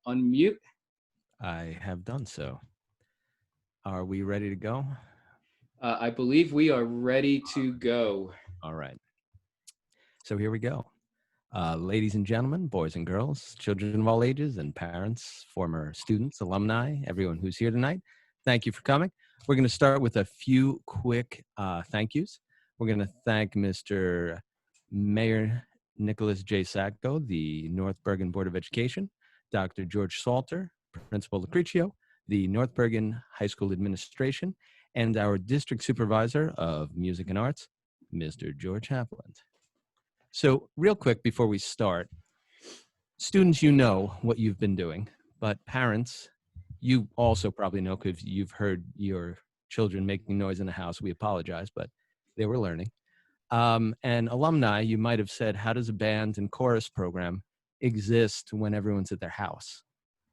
unmute. I have done so. Are we ready to go? I believe we are ready to go. All right. So here we go. Ladies and gentlemen, boys and girls, children of all ages, and parents, former students, alumni, everyone who's here tonight, thank you for coming. We're going to start with a few quick thank yous. We're going to thank Mr. Mayor Nicholas J. Sacco, the North Bergen Board of Education, Dr. George Salter, Principal Lucrecio, the North Bergen High School Administration, and our District Supervisor of Music and Arts, Mr. George Hapland. So real quick before we start, students, you know what you've been doing, but parents, you also probably know because you've heard your children making noise in the house. We apologize, but they were learning. And alumni, you might have said, how does a band and chorus program exist when everyone's at their house?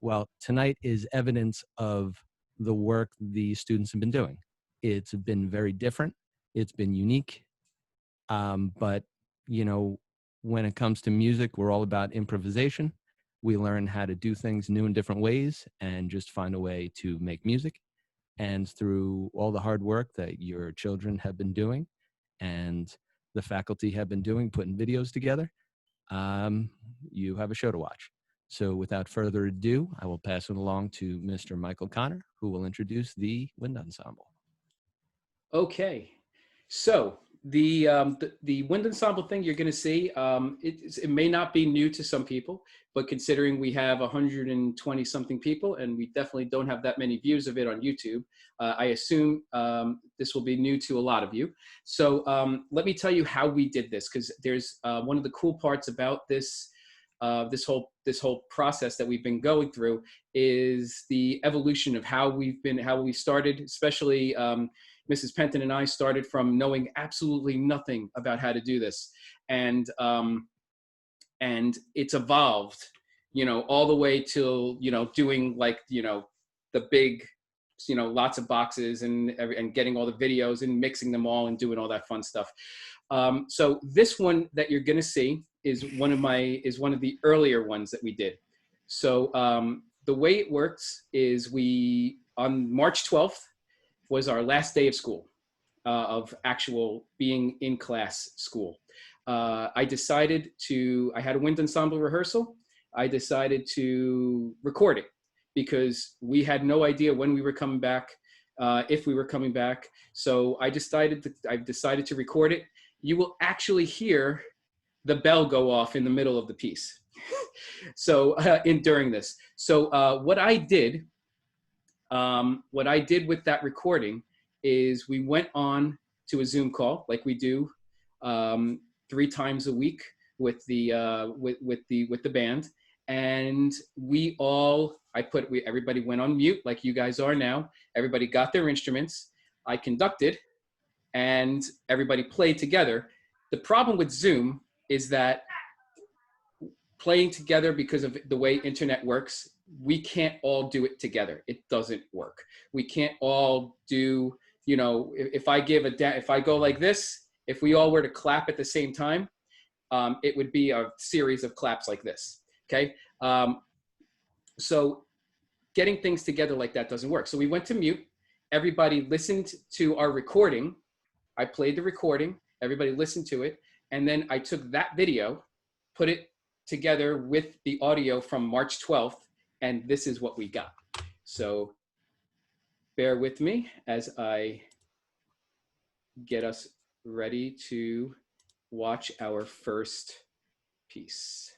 Well, tonight is evidence of the work the students have been doing. It's been very different. It's been unique. But, you know, when it comes to music, we're all about improvisation. We learn how to do things new and different ways and just find a way to make music. And through all the hard work that your children have been doing and the faculty have been doing, putting videos together, you have a show to watch. So without further ado, I will pass it along to Mr. Michael Connor, who will introduce the Wind Ensemble. Okay, so the wind ensemble thing you're going to see, it may not be new to some people, but considering we have 120 something people and we definitely don't have that many views of it on YouTube, I assume this will be new to a lot of you. So let me tell you how we did this, because there's one of the cool parts about this this whole process that we've been going through is the evolution of how we started, especially Mrs. Penton and I started from knowing absolutely nothing about how to do this. And it's evolved, you know, all the way till, you know, doing like, you know, the big, you know, lots of boxes and getting all the videos and mixing them all and doing all that fun stuff. So this one that you're going to see is one of the earlier ones that we did. So the way it works is on March 12th, was our last day of school, of actual being in class school. I had a wind ensemble rehearsal. I decided to record it because we had no idea when we were coming back, if we were coming back. So I decided to record it. You will actually hear the bell go off in the middle of the piece. So during this. So what I did with that recording is we went on to a Zoom call like we do 3 times a week with the band, and everybody went on mute like you guys are now. Everybody got their instruments. I conducted, and everybody played together. The problem with Zoom is that playing together, because of the way internet works, we can't all do it together. It doesn't work. We can't all do, you know, if I go like this, if we all were to clap at the same time, it would be a series of claps like this, okay? So getting things together like that doesn't work. So we went to mute. Everybody listened to our recording. I played the recording. Everybody listened to it. And then I took that video, put it together with the audio from March 12th, and this is what we got. So bear with me as I get us ready to watch our first piece.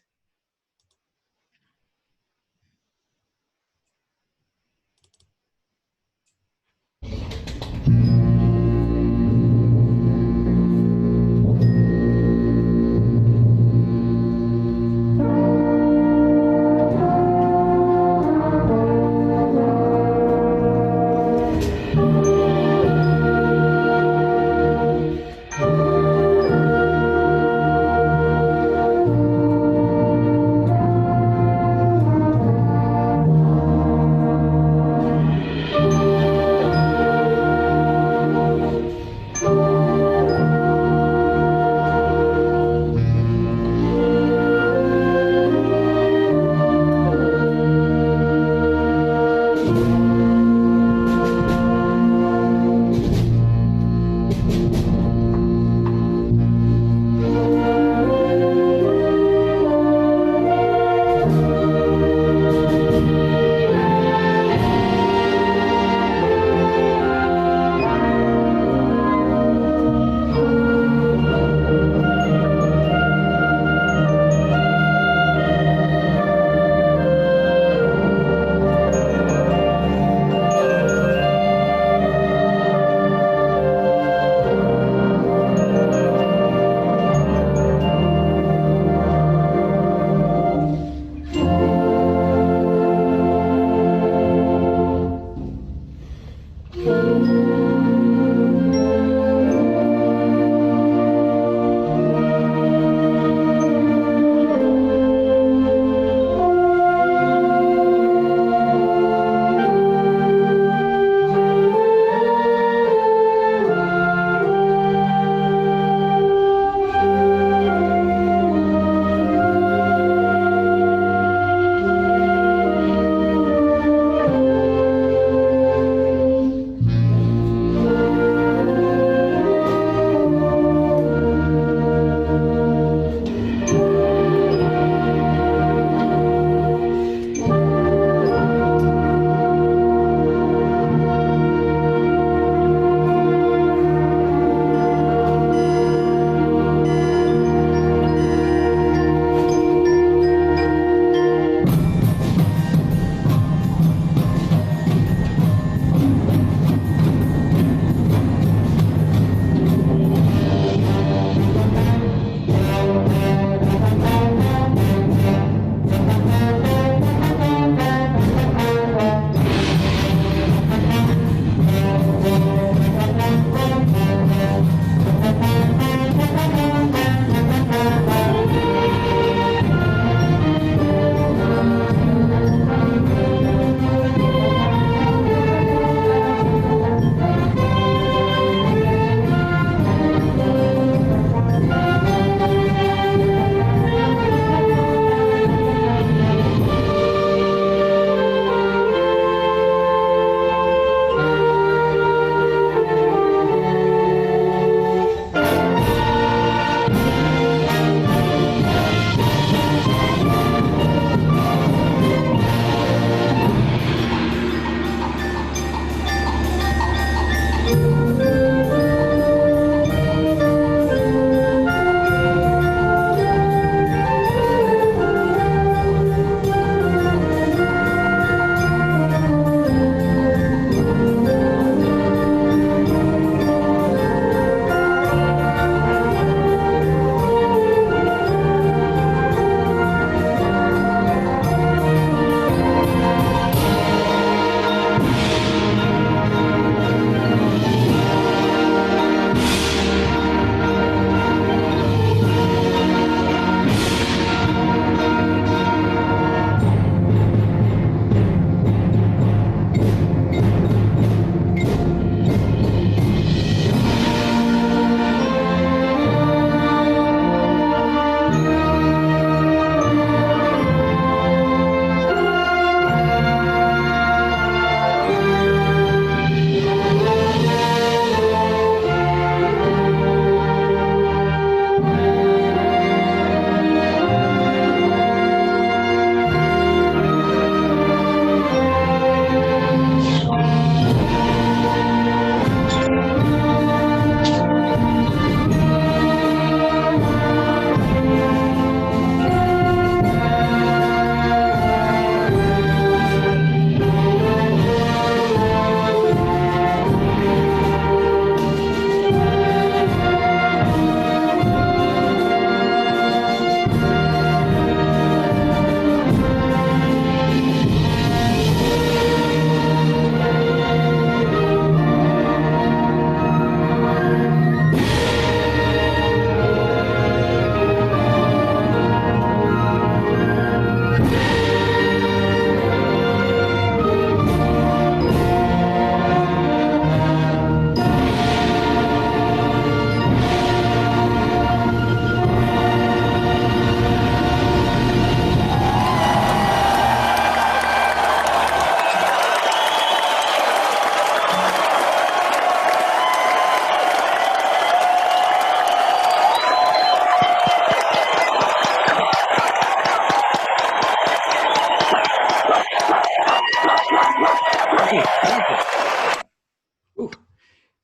Ooh.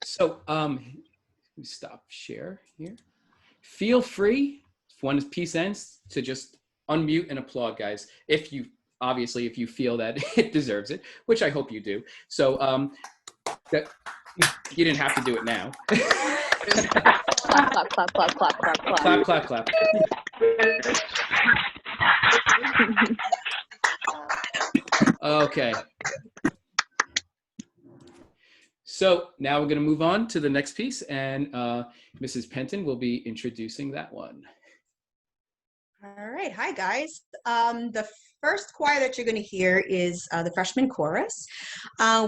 So, let me stop share here. Feel free, when this piece ends, to just unmute and applaud, guys. If you feel that it deserves it, which I hope you do. So, that you didn't have to do it now. Clap, clap, clap, clap, clap, clap, clap. Clap, clap, clap. Okay. So now we're going to move on to the next piece, and Mrs. Penton will be introducing that one. All right. Hi, guys. The first choir that you're going to hear is the freshman chorus.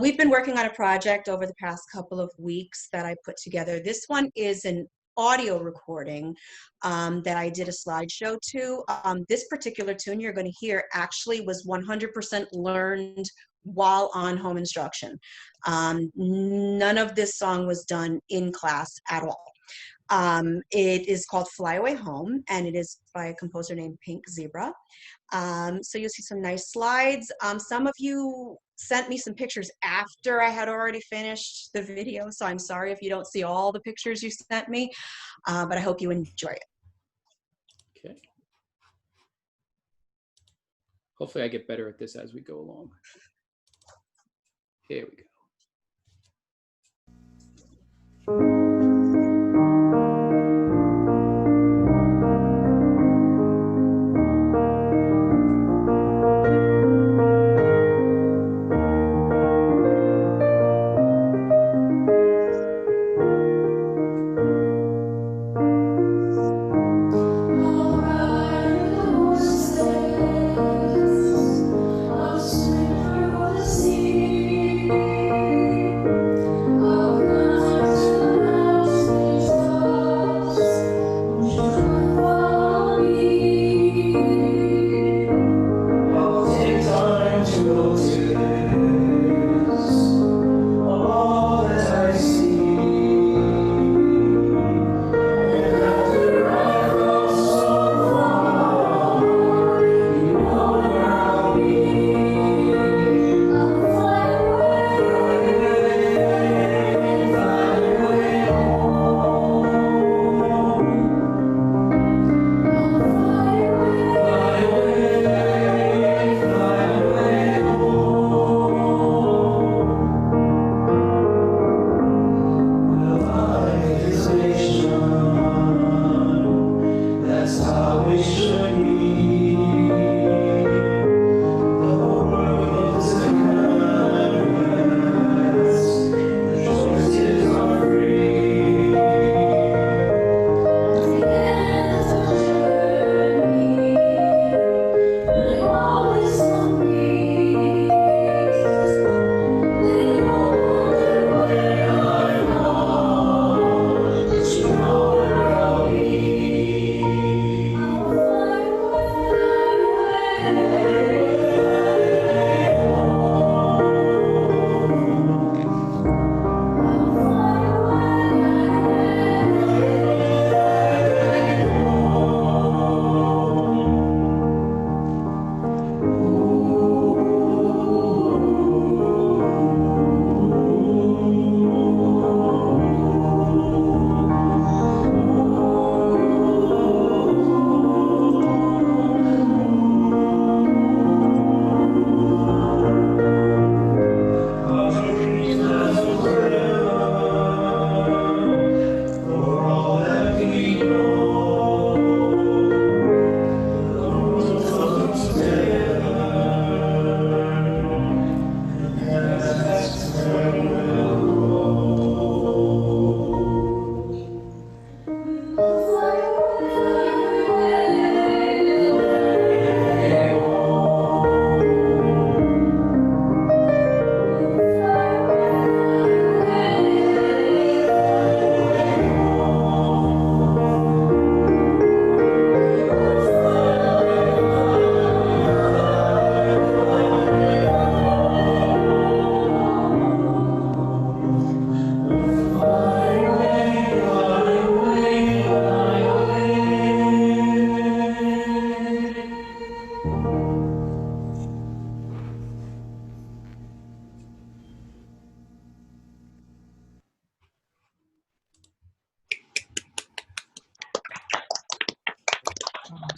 We've been working on a project over the past couple of weeks that I put together. This one is an audio recording that I did a slideshow to. This particular tune you're going to hear actually was 100% learned while on home instruction. None of this song was done in class at all. It is called Fly Away Home, and it is by a composer named Pink Zebra. So you'll see some nice slides. Some of you sent me some pictures after I had already finished the video, so I'm sorry if you don't see all the pictures you sent me, but I hope you enjoy it. Okay. Hopefully I get better at this as we go along. Here we go. I'll swim through the sea.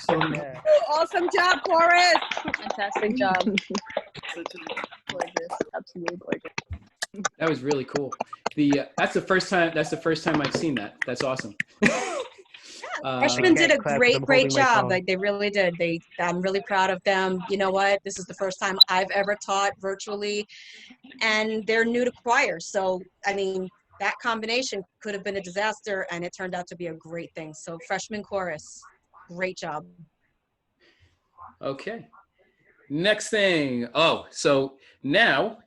Yeah. Awesome job, Chorus. Fantastic job. Gorgeous. Absolutely gorgeous. That was really cool. That's the first time I've seen that. That's awesome. Freshmen did a clap 'cause I'm great holding my job. phone. Like they really did. I'm really proud of them. You know what? This is the first time I've ever taught virtually, and they're new to choir. So I mean, that combination could have been a disaster, and it turned out to be a great thing. So freshman chorus, great job. Okay. Next thing. Oh, so now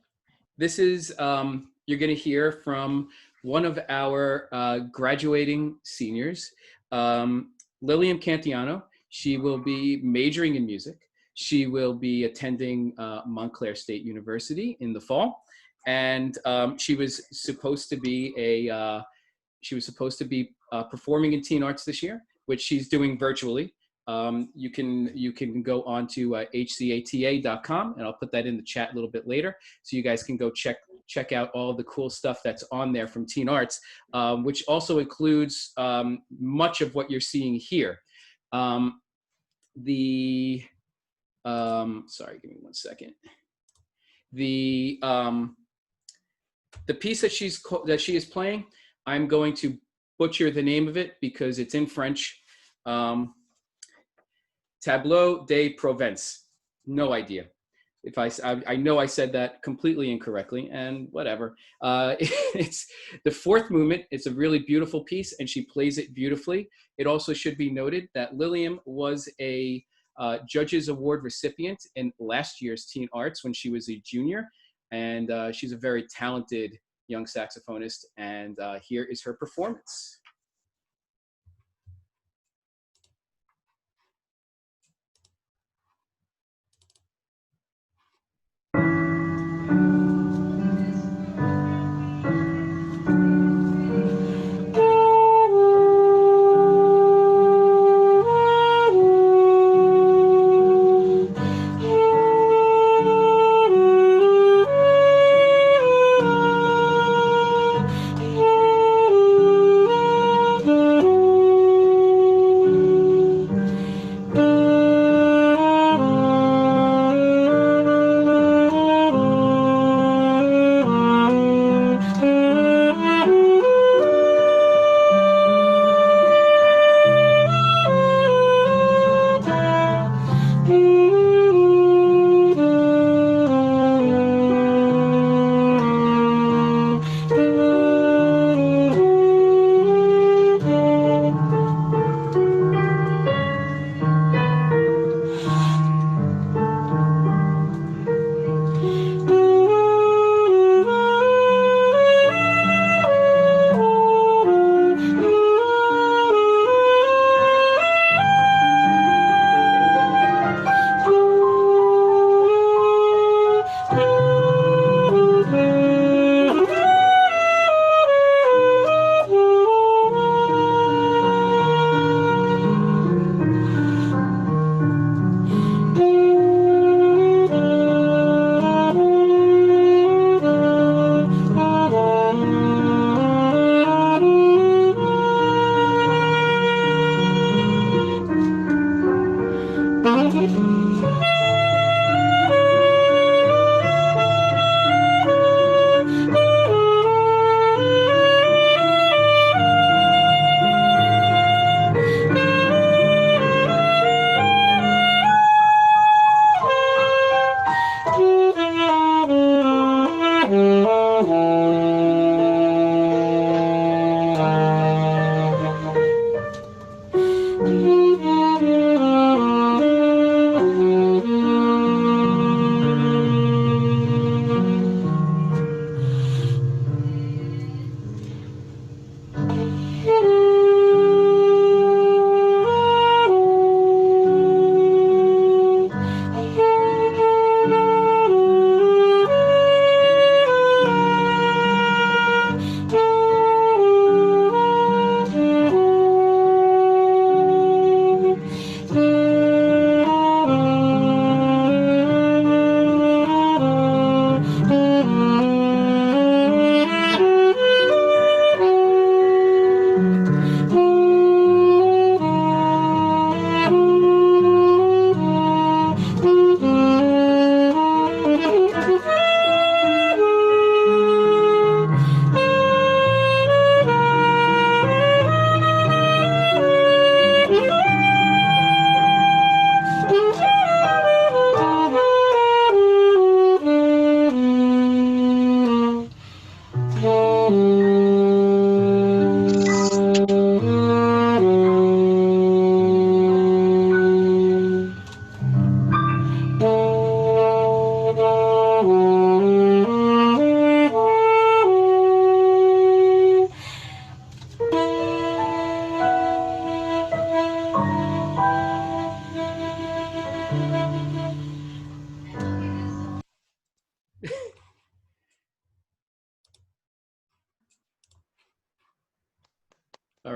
this is you're going to hear from one of our graduating seniors, Lillian Cantiano. She will be majoring in music. She will be attending Montclair State University in the fall, and she was supposed to be performing in Teen Arts this year, which she's doing virtually. You can go on to hcata.com, and I'll put that in the chat a little bit later, so you guys can go check out all the cool stuff that's on there from Teen Arts, which also includes much of what you're seeing here. Sorry, give me 1 second. The piece that she is playing, I'm going to butcher the name of it because it's in French. Tableau de Provence. No idea. If I know I said that completely incorrectly, and whatever. It's the fourth movement. It's a really beautiful piece, and she plays it beautifully. It also should be noted that Lillian was a Judges Award recipient in last year's Teen Arts when she was a junior, and she's a very talented young saxophonist, and here is her performance.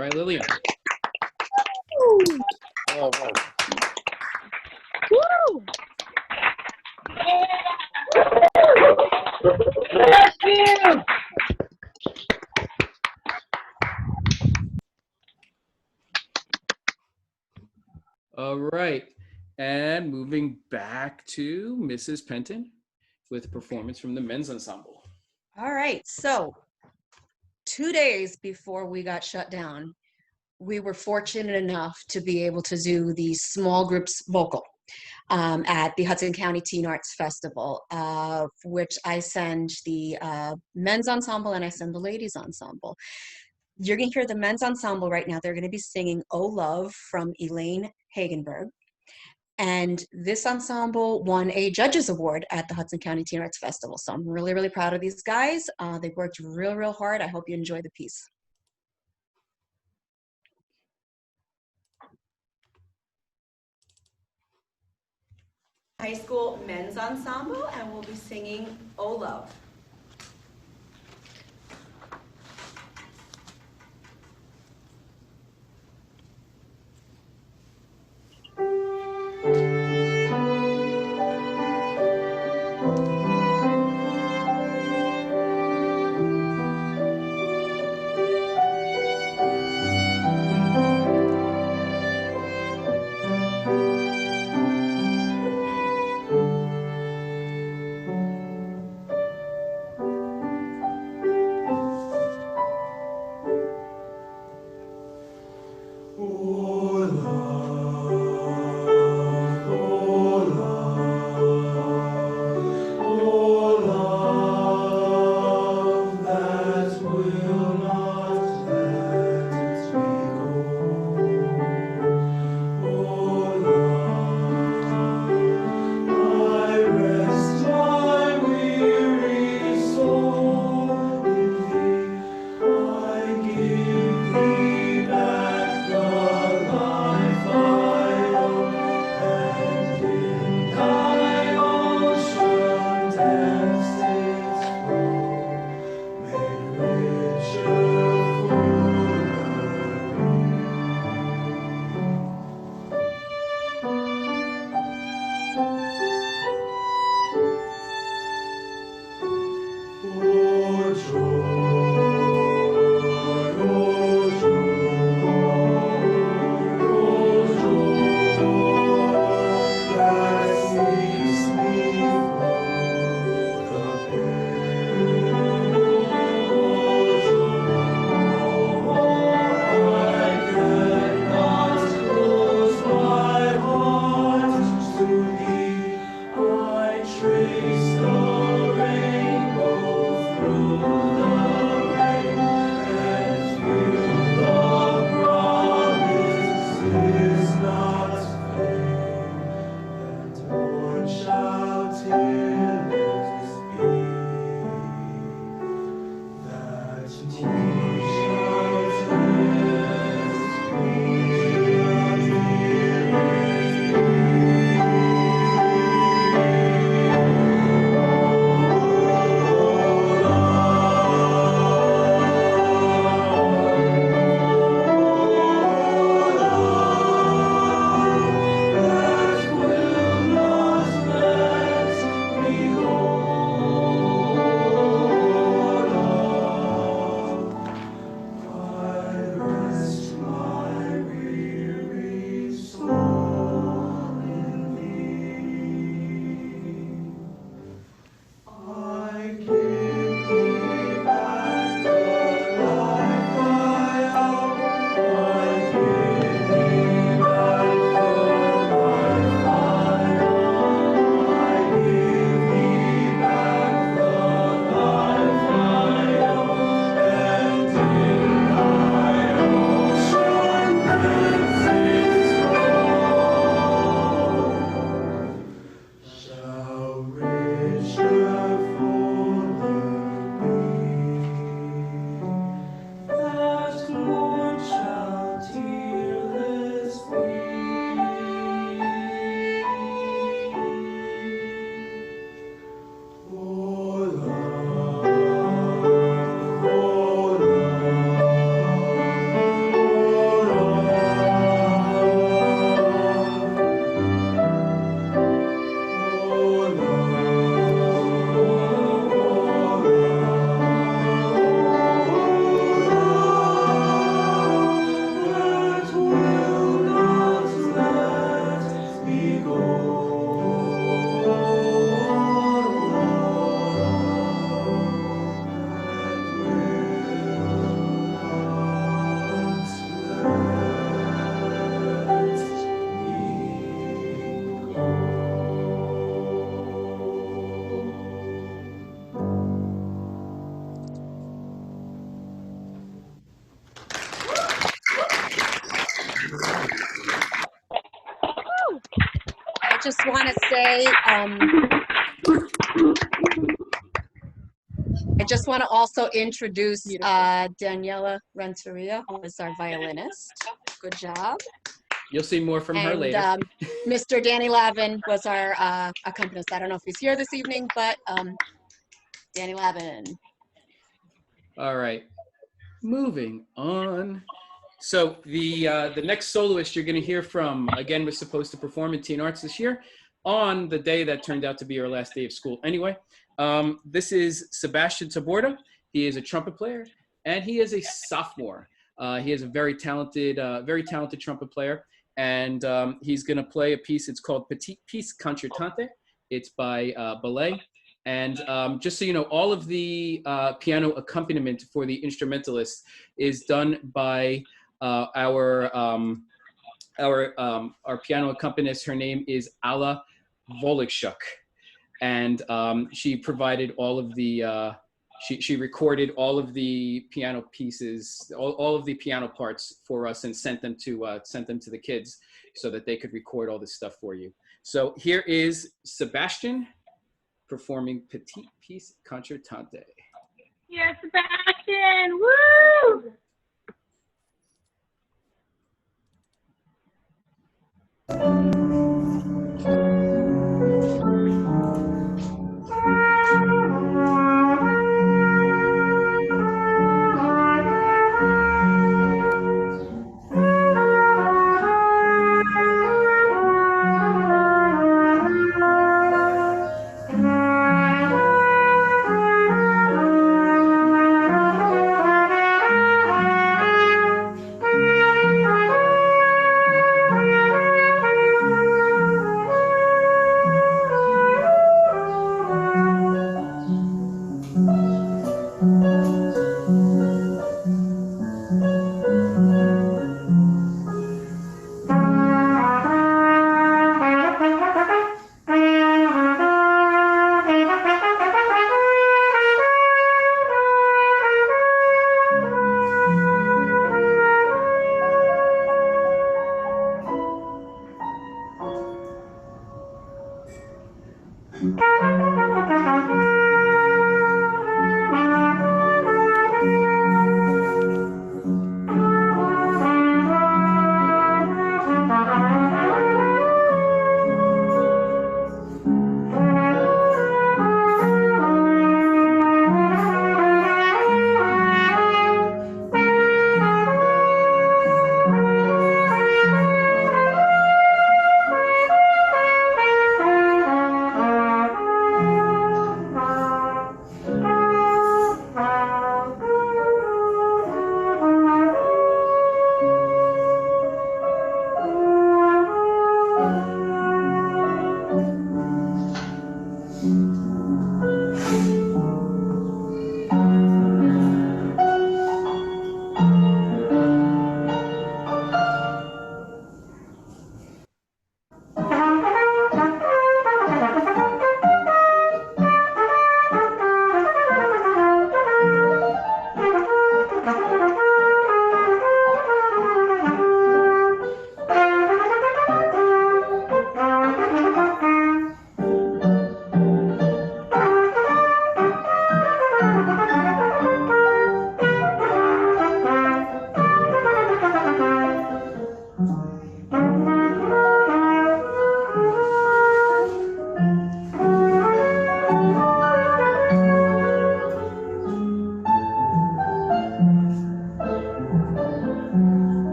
right, Lillian. All right. Woo! All right. And moving back to Mrs. Penton with performance from the men's ensemble. All right, so 2 days before we got shut down, we were fortunate enough to be able to do the small groups vocal at the Hudson County Teen Arts Festival, which I send the men's ensemble and I send the ladies ensemble. You're going to hear the men's ensemble right now. They're going to be singing Oh Love from Elaine Hagenberg. And this ensemble won a judges award at the Hudson County Teen Arts Festival. So I'm really, really proud of these guys. They've worked real, real hard. I hope you enjoy the piece. High school men's ensemble, and we'll be singing Oh Love. just want to say, I just want to also introduce Daniela Renteria, who is our violinist. Good job. You'll see more from her later. And Mr. Danny Lavin was our accompanist. I don't know if he's here this evening, but Danny Lavin. All right, moving on. So the next soloist you're going to hear from, again, was supposed to perform in Teen Arts this year on the day that turned out to be our last day of school anyway. This is Sebastian Taborda. He is a trumpet player, and he is a sophomore. He is a very talented trumpet player, and he's going to play a piece. It's called Petite Piece Concertante. It's by Ballet. And just so you know, all of the piano accompaniment for the instrumentalist is done by our piano accompanist. Her name is Alla Volikshuk, and she provided all of the she recorded all of the piano pieces, all of the piano parts for us, and sent them to the kids so that they could record all this stuff for you. So here is Sebastian performing Petite Piece Concertante. Yes, Sebastian, woo!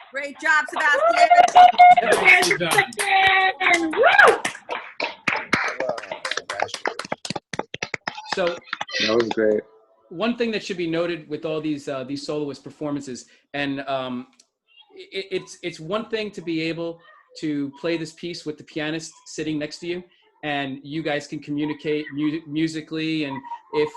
Great job, Sebastian. Sebastian, woo! So That was great. one thing that should be noted with all these soloist performances, and it's one thing to be able to play this piece with the pianist sitting next to you, and you guys can communicate musically, and if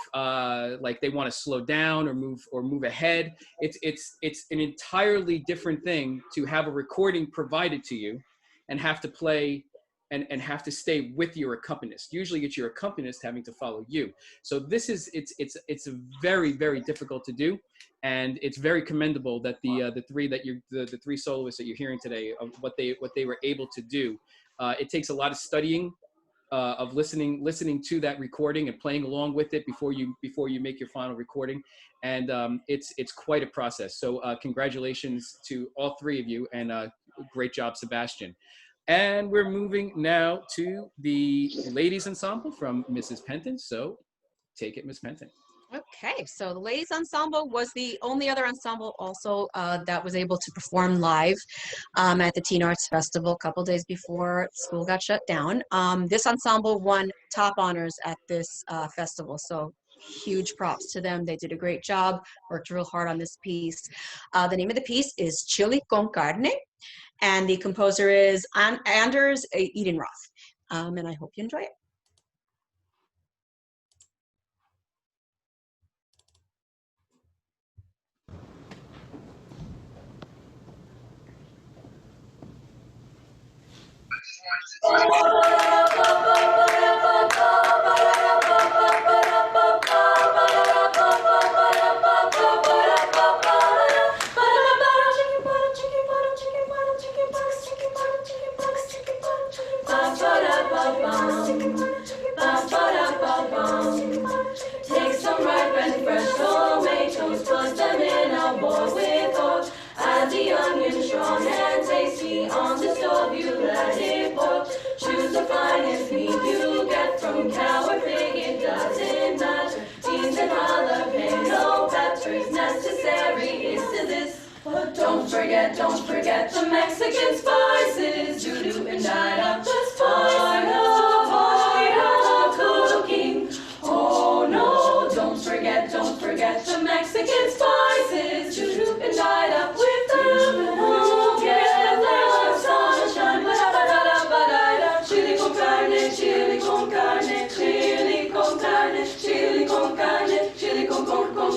like they want to slow down or move ahead, it's an entirely different thing to have a recording provided to you and have to play and have to stay with your accompanist. Usually it's your accompanist having to follow you. So this is it's very, very difficult to do, and it's very commendable that the three soloists that you're hearing today, of what they were able to do. It takes a lot of studying, of listening to that recording and playing along with it before you make your final recording, and it's quite a process. So congratulations to all three of you, and great job, Sebastian. And we're moving now to the ladies ensemble from Mrs. Penton. So take it, Miss Penton. Okay, so the Ladies Ensemble was the only other ensemble also that was able to perform live at the Teen Arts Festival a couple days before school got shut down. This ensemble won top honors at this festival, so huge props to them. They did a great job, worked real hard on this piece. The name of the piece is Chili con Carne, and the composer is Anders Edenroth, and I hope you enjoy it. Take some ripe and fresh tomatoes, put them in a bowl with oat. Add the onion strong and tasty, on the stove you let it boil. Choose the finest meat you get from cow or pig, it doesn't matter. Beans and jalapeno peppers, necessary is to this. But don't forget the Mexican spices. Doo-doo and Ida, just part of cooking. Oh no, don't forget the Mexican spices. Doo-doo and Ida, with them who get their sunshine. Ba-da-ba-da-ba-da-da. Chili con carne, chili con carne, chili con carne, chili con carne, chili con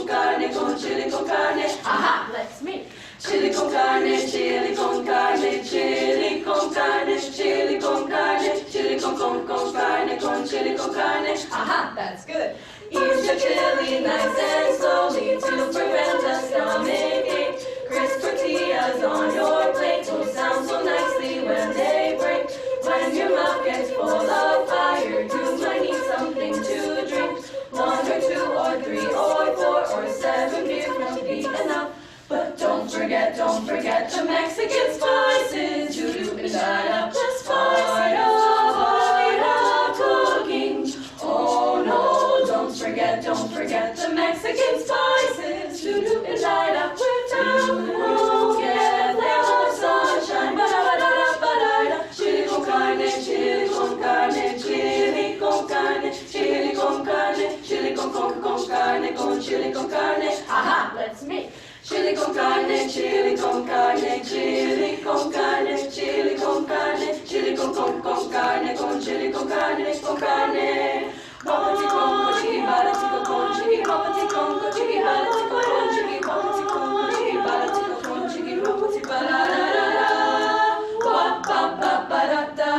carne, con chili con carne. Aha, let's make chili con carne, chili con carne, chili con carne, chili con carne, chili con carne, con chili con carne. Aha, that's good. Eat your chili nice and slowly to prevent a stomach ache. Crisp tortillas on your plate will sound so nicely when they break. When your mouth gets full of fire, you might need something to drink. 1 or 2 or 3 or 4 or 7 beers will be enough. But don't forget the Mexican spices. Doo-doo and Ida, just part of cooking. Oh no, don't forget the Mexican spices. Doo-doo and Ida, with them who get their sunshine. Ba-da-ba-da-ba-da-da. Chili con carne, chili con carne, chili con carne, chili con carne, chili con carne, con chili con carne. Aha, let's make chili con carne, chili con carne, chili con carne, chili con carne, chili con carne, con chili con carne, con carne. Bumpity congo, chiki balatico con chiki, bumpity congo, chiki balatico con chiki, bumpity congo, chiki balatico con chiki, bumpity baladada. Wa ba ba ba da da,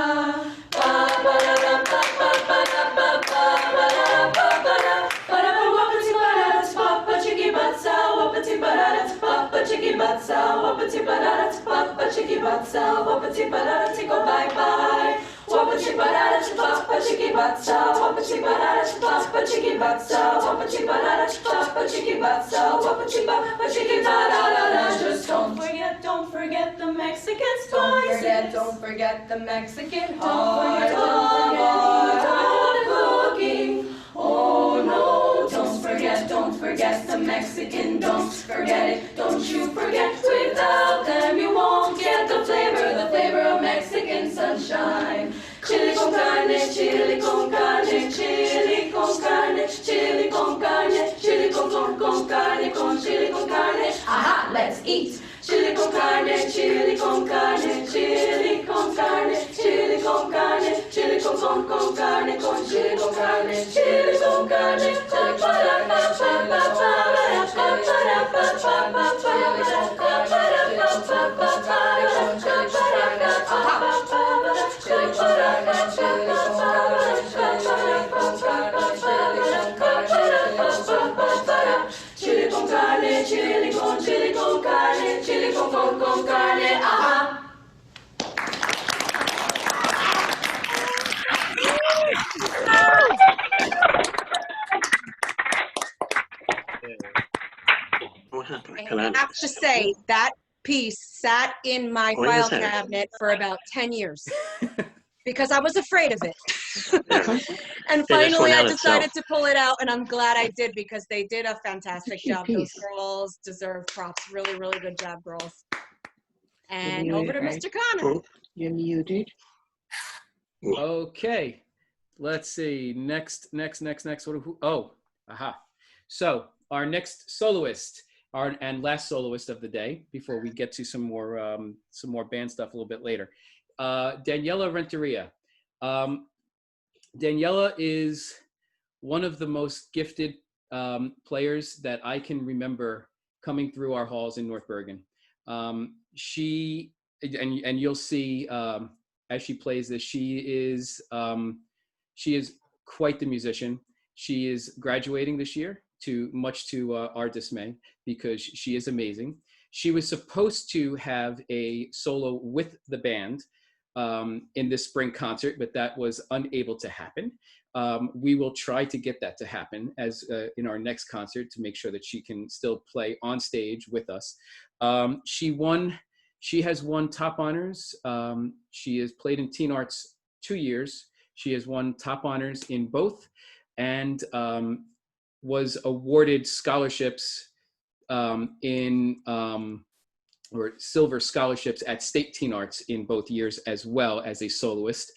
ba ba da da ba ba ba da ba ba ba da ba ba da. Ba da ba wapati ba da da papa chiki batsa, wapati ba da da papa chiki batsa, wapati ba da da papa chiki batsa, wapati ba da da tico bye bye. Wapati ba da da papa chiki batsa, wapati ba da da papa chiki batsa, wapati ba da da papa chiki batsa, wapati ba chiki ba da da da. Just don't forget the Mexican spices. Don't forget the Mexican art of cooking. Oh no, don't forget the Mexican, don't forget it, don't you forget. Without them you won't get the flavor of Mexican sunshine. Chili con carne, chili con carne, chili con carne, chili eat. Chili con carne, chili con carne, chili con carne, chili con carne, chili con carne, con chili con carne, chili con carne. Chili con carne, chili con carne, chili con carne, aha. I have to say, that piece sat in my file cabinet for about 10 years because I was afraid of it. And finally, I decided to pull it out, and I'm glad I did because they did a fantastic job. Those girls deserve props. Really, really good job, girls. And over to Mr. Connor. You're muted. Okay, let's see. Next. So our next soloist, and last soloist of the day, before we get to some more band stuff a little bit later, Daniela Renteria. Daniela is one of the most gifted players that I can remember coming through our halls in North Bergen. She, and you'll see as she plays this, she is quite the musician. She is graduating this year, much to our dismay, because she is amazing. She was supposed to have a solo with the band in this spring concert, but that was unable to happen. We will try to get that to happen as in our next concert to make sure that she can still play on stage with us. She has won top honors. She has played in Teen Arts 2 years. She has won top honors in both, and was awarded scholarships or silver scholarships at State Teen Arts in both years, as well as a soloist.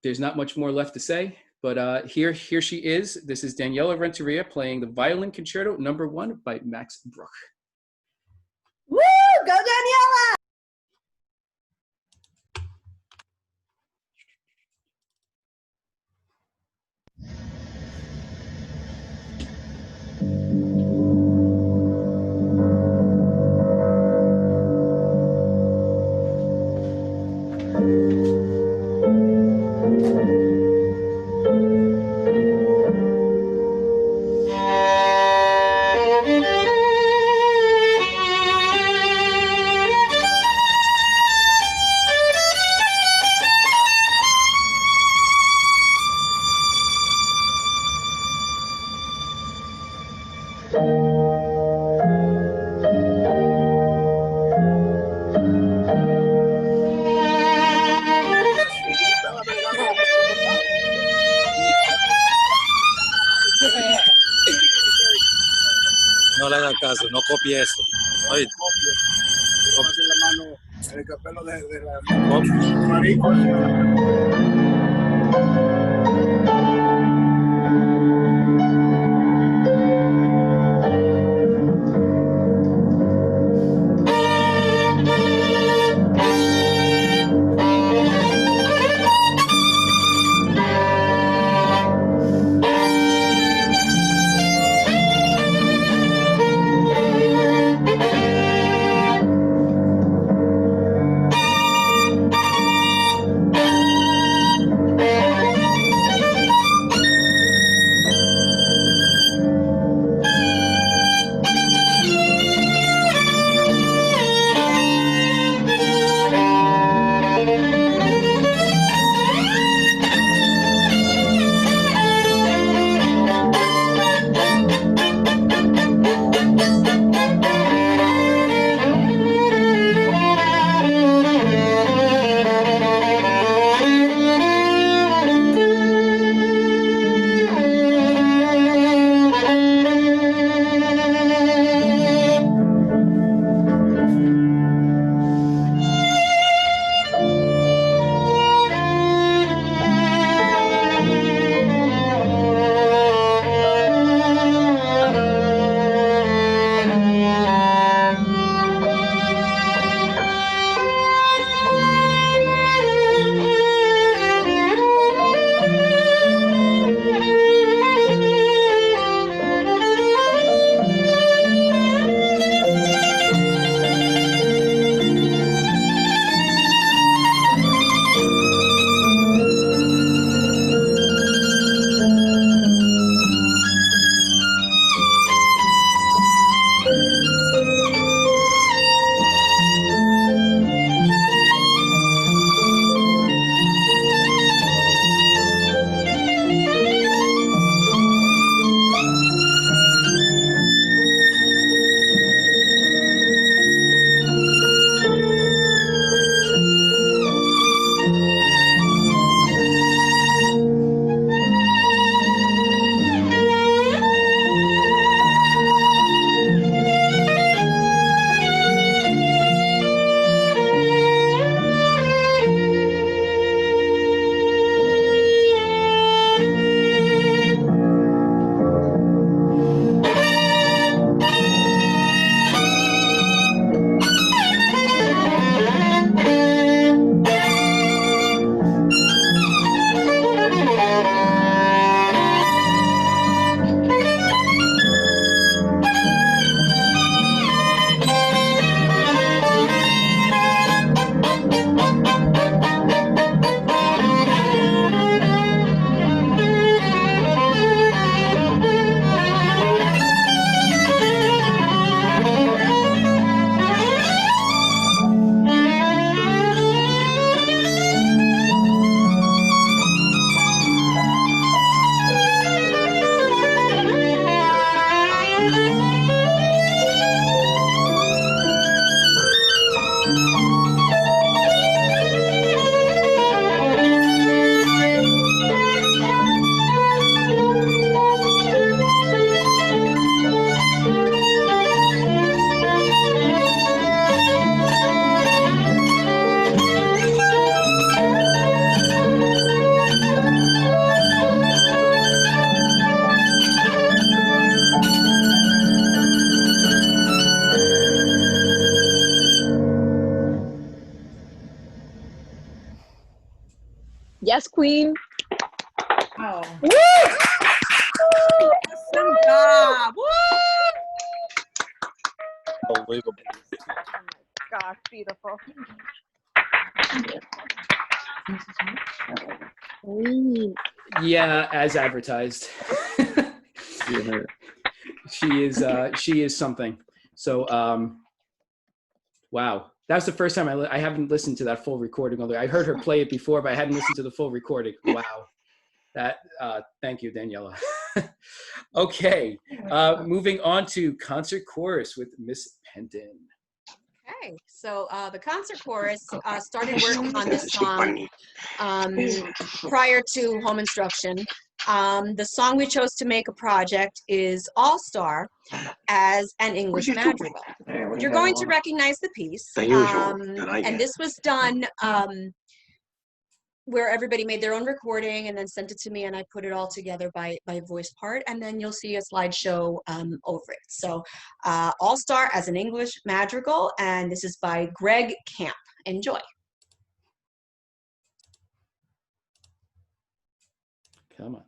There's not much more left to say, but here she is. This is Daniela Renteria playing the Violin Concerto No. 1 by Max Bruch. Woo! Go Daniela! No le hagan caso, no copie eso. Oye. Pasen la mano en el capelo de la marico. queen. Oh. Woo! Awesome job. Woo! Unbelievable. Gosh, beautiful. Yeah, as advertised. She is something. So wow, that was the first time I haven't listened to that full recording. Although I heard her play it before, but I hadn't listened to the full recording. Wow, that thank you, Daniela. Okay, moving on to concert chorus with Miss Penton. Okay, so the concert chorus started working on this song prior to home instruction. The song we chose to make a project is All Star as an English madrigal. You're going to recognize the piece, and this was done where everybody made their own recording and then sent it to me, and I put it all together by voice part, and then you'll see a slideshow over it. So All Star as an English madrigal, and this is by Greg Camp. Enjoy. Come on.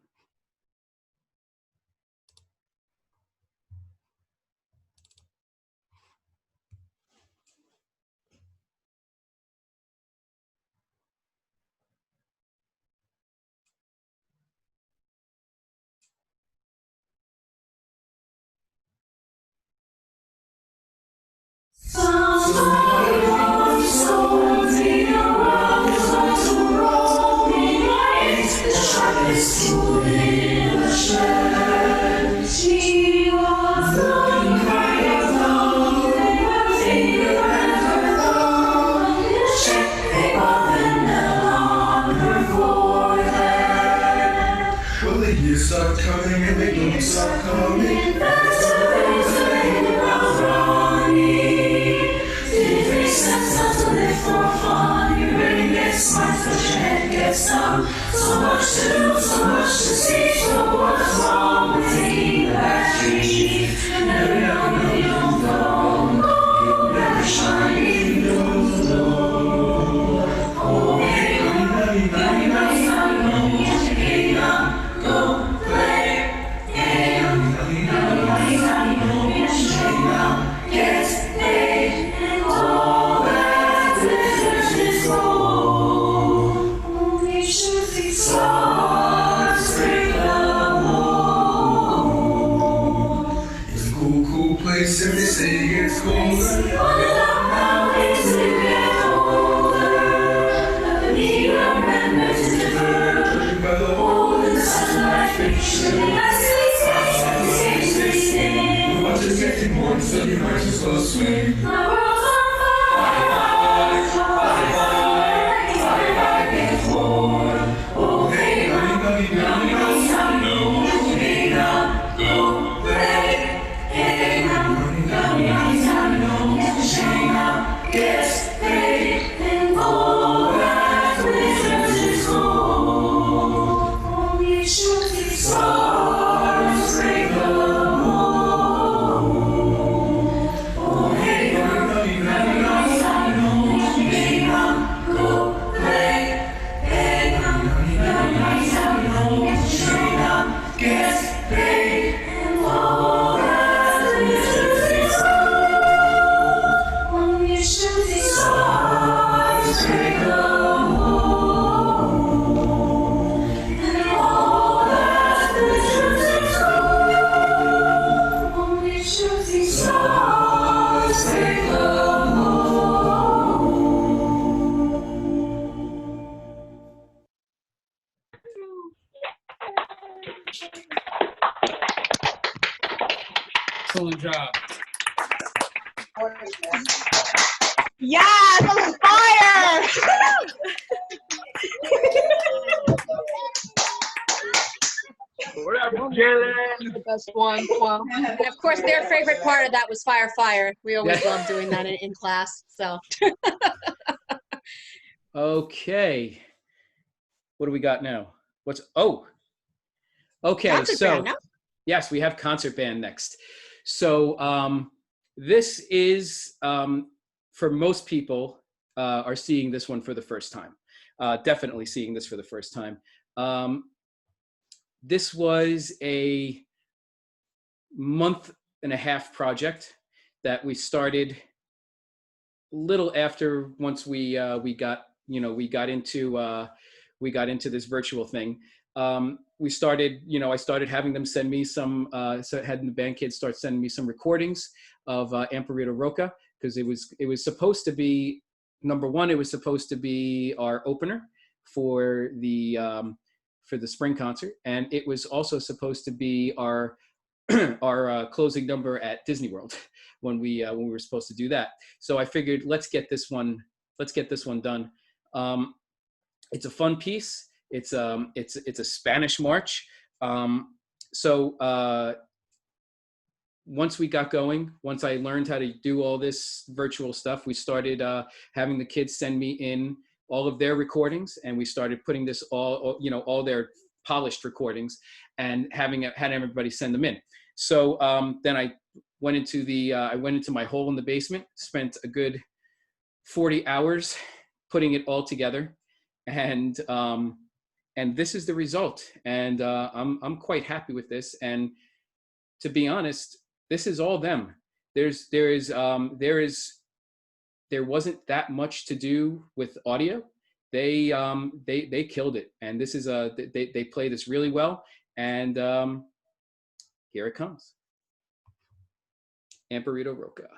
Start coming and they don't stop coming. Different steps out to live for fun. Your brain gets smart, but your head gets numb. So much to do, so much to see. So what's wrong with taking the back street? Never know, no, you don't know. You'll never shine if you don't know. Oh, hey, go, go. Place and they say it gets colder. Now is to get older. The need remember to differ. By the hole in the sunlight fiction. The water's getting warm, so you might as well swim. My world's on fire. Fire gets warm. Oh, hey, no, go play. Gets paid and all that glitters is gold. Only shooting stars break the mold. Oh, hey, go play. Hey, gets paid and all that glitters is gold. Only shooting stars break the mold, and all that glitters is gold. Only shooting stars break the mold. Excellent job. Yes, on fire! The best one. Wow. And of course, their favorite part of that was Fire, Fire. We always love doing that in class. So. Okay. What do we got now? Okay, Concert so band, no? yes, we have concert band next. So this is, for most people, are seeing this one for the first time. definitely seeing this for the first time. This was a month and a half project that we started little after once we got into this virtual thing. We started, I started having them send me some, had the band kids start sending me some recordings of Amparito Roca, because it was supposed to be, number one, it was supposed to be our opener for the spring concert, and it was also supposed to be our our closing number at Disney World when we were supposed to do that. So I figured, let's get this one done. It's a fun piece. It's a Spanish march. Once we got going, once I learned how to do all this virtual stuff, we started having the kids send me in all of their recordings, and we started putting this all their polished recordings, and had everybody send them in. So then I went into my hole in the basement, spent a good 40 hours putting it all together, and this is the result. And I'm quite happy with this. And to be honest, this is all them. There wasn't that much to do with audio. They killed it, and this is they play this really well. And here it comes. Amparito Roca.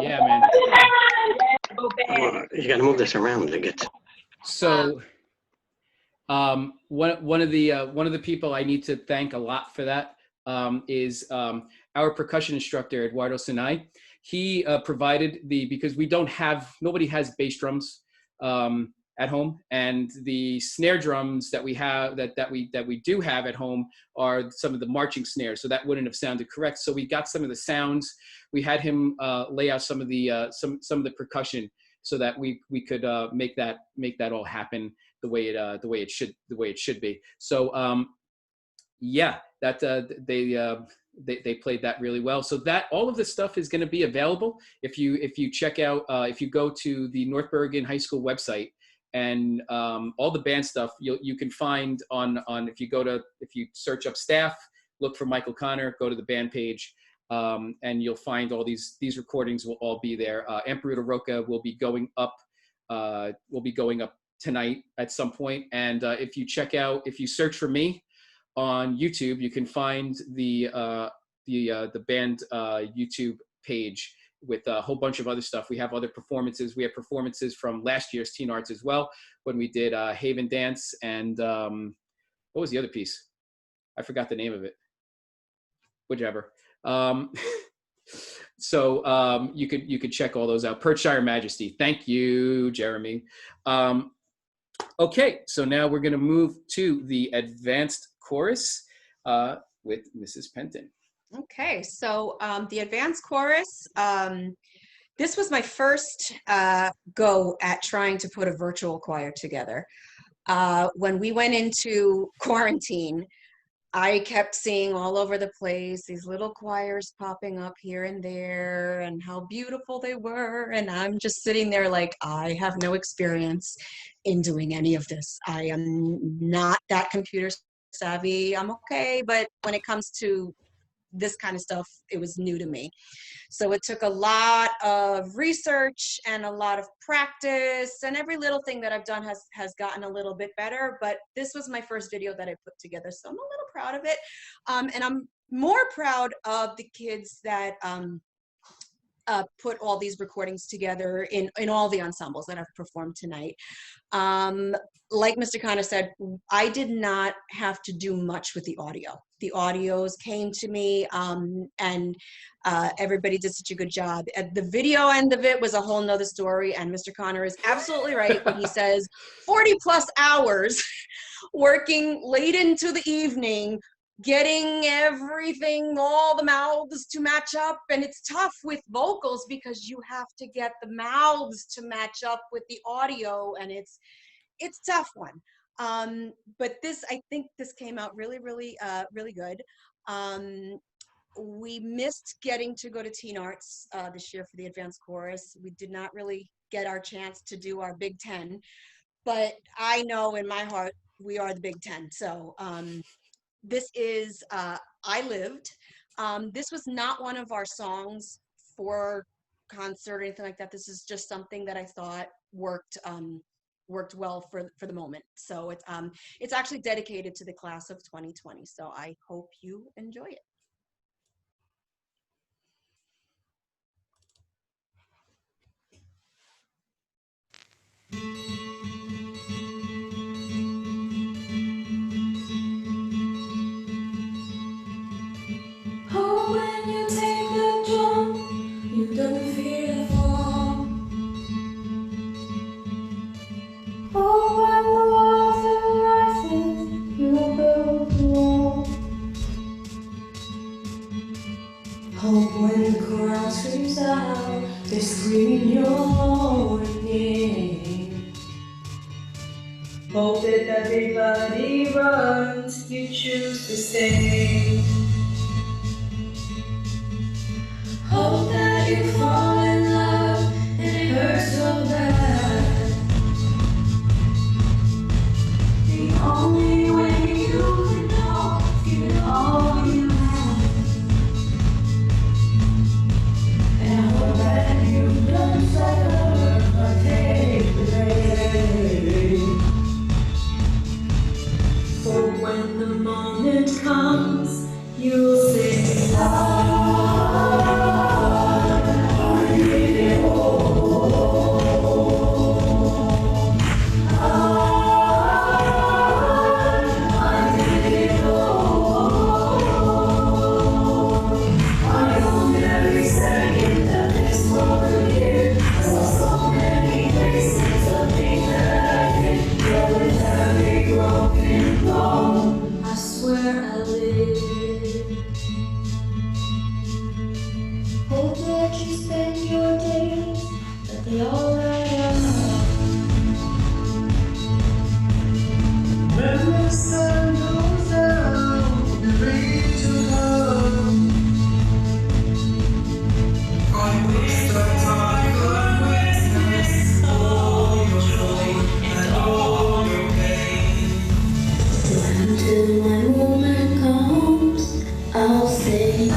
Yeah, man. You got to move this around to get. So, one of the people I need to thank a lot for that is our percussion instructor, Eduardo Sinai. He provided because nobody has bass drums at home, and the snare drums that we have that we do have at home are some of the marching snares, so that wouldn't have sounded correct. So we got some of the sounds. We had him lay out some of the percussion so that we could make that all happen the way it should be. So yeah, that they played that really well. So that all of this stuff is going to be available if you check out if you go to the North Bergen High School website, and all the band stuff you can find on if you search up staff, look for Michael Connor, go to the band page, and you'll find all these recordings will all be there. Emperor Roca will be going up tonight at some point, and if you search for me on YouTube, you can find the band YouTube page with a whole bunch of other stuff. We have other performances. We have performances from last year's Teen Arts as well, when we did Haven Dance, and what was the other piece? I forgot the name of it. Whichever. So you could check all those out. Perthshire Majesty. Thank you, Jeremy. Okay, so now we're going to move to the advanced chorus with Mrs. Penton. Okay, so the advanced chorus, this was my first go at trying to put a virtual choir together. When we went into quarantine, I kept seeing all over the place these little choirs popping up here and there, and how beautiful they were. And I'm just sitting there like, I have no experience in doing any of this. I am not that computer savvy. I'm okay, but when it comes to this kind of stuff, it was new to me. So it took a lot of research and a lot of practice, and every little thing that I've done has gotten a little bit better, but this was my first video that I put together, so I'm a little proud of it. And I'm more proud of the kids that put all these recordings together in all the ensembles that I've performed tonight. Like Mr. Connor said, I did not have to do much with the audio. The audios came to me, and everybody did such a good job. The video end of it was a whole nother story, and Mr. Connor is absolutely right when he says 40 plus hours working late into the evening, getting everything, all the mouths to match up. And it's tough with vocals because you have to get the mouths to match up with the audio, and it's a tough one. But I think this came out really, really, really good. We missed getting to go to Teen Arts this year for the advanced chorus. We did not really get our chance to do our Big Ten, but I know in my heart we are the Big Ten. So this is I Lived. This was not one of our songs for concert or anything like that. This is just something that I thought worked well for the moment. So it's actually dedicated to the class of 2020. So I hope you enjoy it. Oh, when you take the jump, you don't fear the fall. Oh, when the water rises, you will build the wall. Oh, when the crowd screams out, they scream your name. Hope that everybody runs, you choose to stay. Hope that you fall in love and it hurts so bad. The only way you can know is give it all you have. And I hope that you don't suffer or take the blame. So when the moment comes, you'll say, You're right. When the sun goes down, the rain will come. On waste of time, on witness all your joy and all your pain. Until my moment comes, I'll say,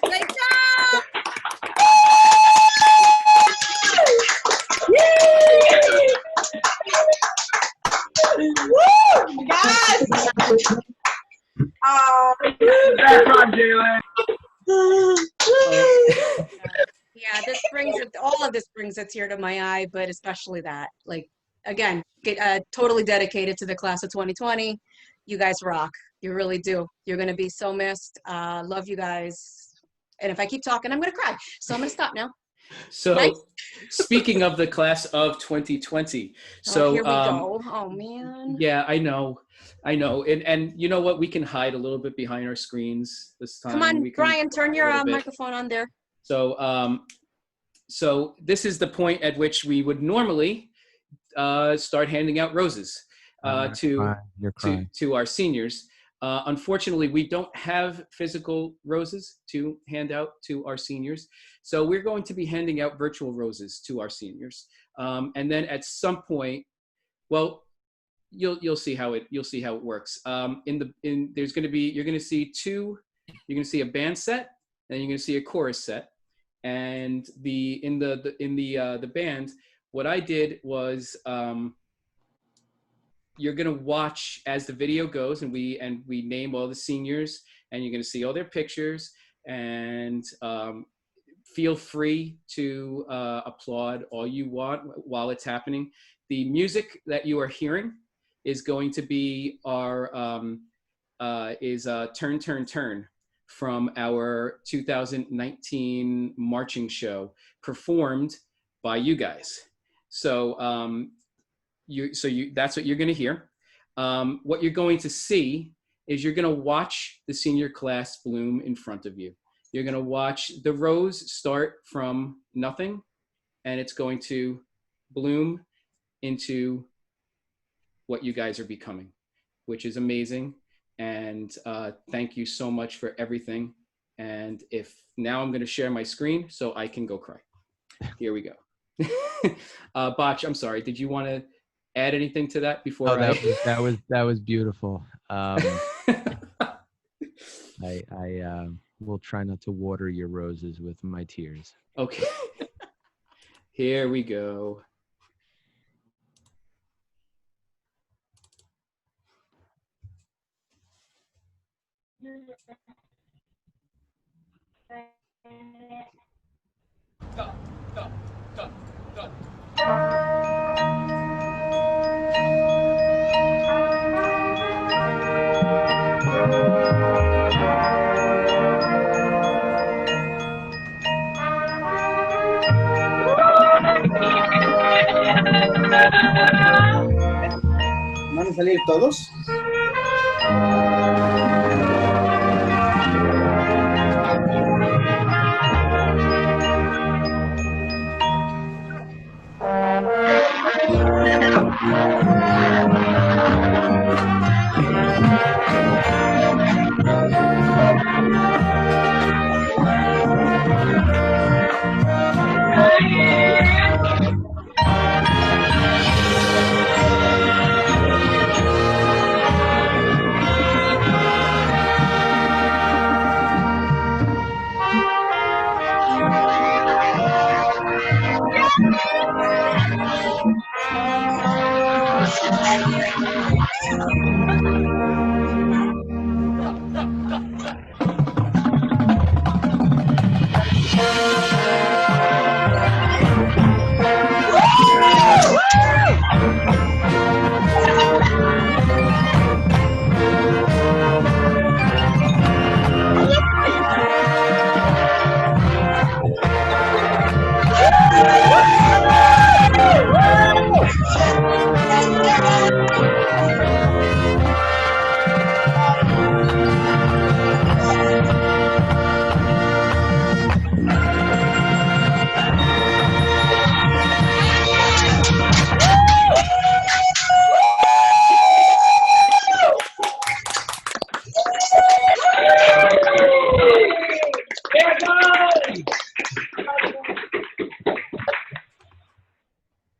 Great job! Woo! Yes! That's on Jalen. Yeah, this brings it, all of this brings a tear to my eye, but especially that. Like, again, totally dedicated to the class of 2020. You guys rock. You really do. You're going to be so missed. Love you guys. And if I keep talking, I'm going to cry. So I'm going to stop now. So, Nice. speaking of the class of 2020, so here we go. Oh man. Yeah, I know, and you know what? We can hide a little bit behind our screens this time. Come on, we can Brian, turn a your little bit. microphone on there. So, so this is the point at which we would normally start handing out roses to our seniors. Unfortunately, we don't have physical roses to hand out to our seniors, so we're going to be handing out virtual roses to our seniors. And then at some point, well, you'll see how it works. There's going to be you're going to see a band set, and you're going to see a chorus set, and in the band, what I did was. You're gonna watch as the video goes, and we name all the seniors, and you're gonna see all their pictures, and feel free to applaud all you want while it's happening. The music that you are hearing is going to be our Turn Turn Turn from our 2019 marching show, performed by you guys. So that's what you're going to hear. What you're going to see is you're going to watch the senior class bloom in front of you. You're going to watch the rose start from nothing, and it's going to bloom into what you guys are becoming, which is amazing. And thank you so much for everything. And now I'm going to share my screen so I can go cry. Here we go. Botch, I'm sorry. Did you want to add anything to that before that was beautiful. I will try not to water your roses with my tears. Okay. Here we go. Go. a salir todos.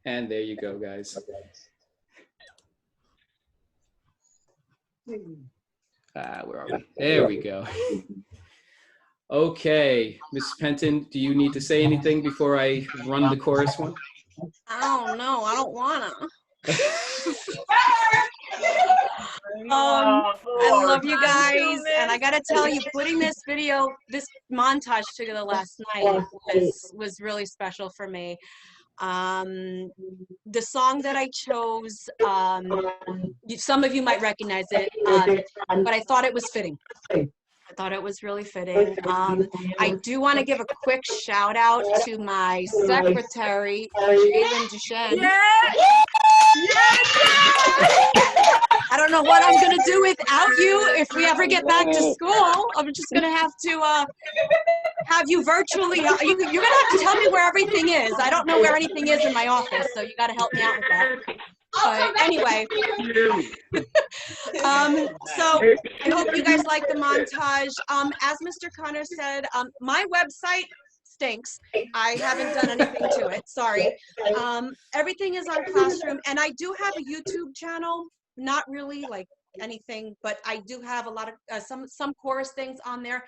And there you go, guys. Where are we? There we go. Okay, Mrs. Penton, do you need to say anything before I run the chorus one? I don't know. I don't wanna. I love you guys, and I gotta tell you, putting this montage together last night was really special for me. The song that I chose, some of you might recognize it, but I thought it was fitting. I thought it was really fitting. I do want to give a quick shout out to my secretary, Jalen Duchenne. I don't know what I'm gonna do without you if we ever get back to school. I'm just gonna have to have you virtually. You're gonna have to tell me where everything is. I don't know where anything is in my office, so you got to help me out with that. But anyway, so I hope you guys like the montage. As Mr. Connor said, my website stinks. I haven't done anything to it. Sorry. Everything is on Classroom, and I do have a YouTube channel. Not really like anything, but I do have a lot of some chorus things on there.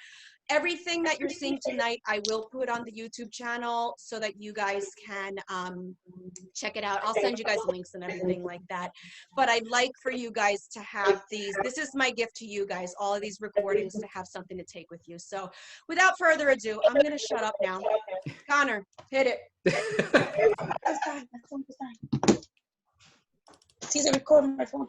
Everything that you're seeing tonight, I will put on the YouTube channel so that you guys can check it out. I'll send you guys links and everything like that. But I'd like for you guys to have these. This is my gift to you guys, all of these recordings, to have something to take with you. So without further ado, I'm going to shut up now. Connor, hit it. She's recording my phone.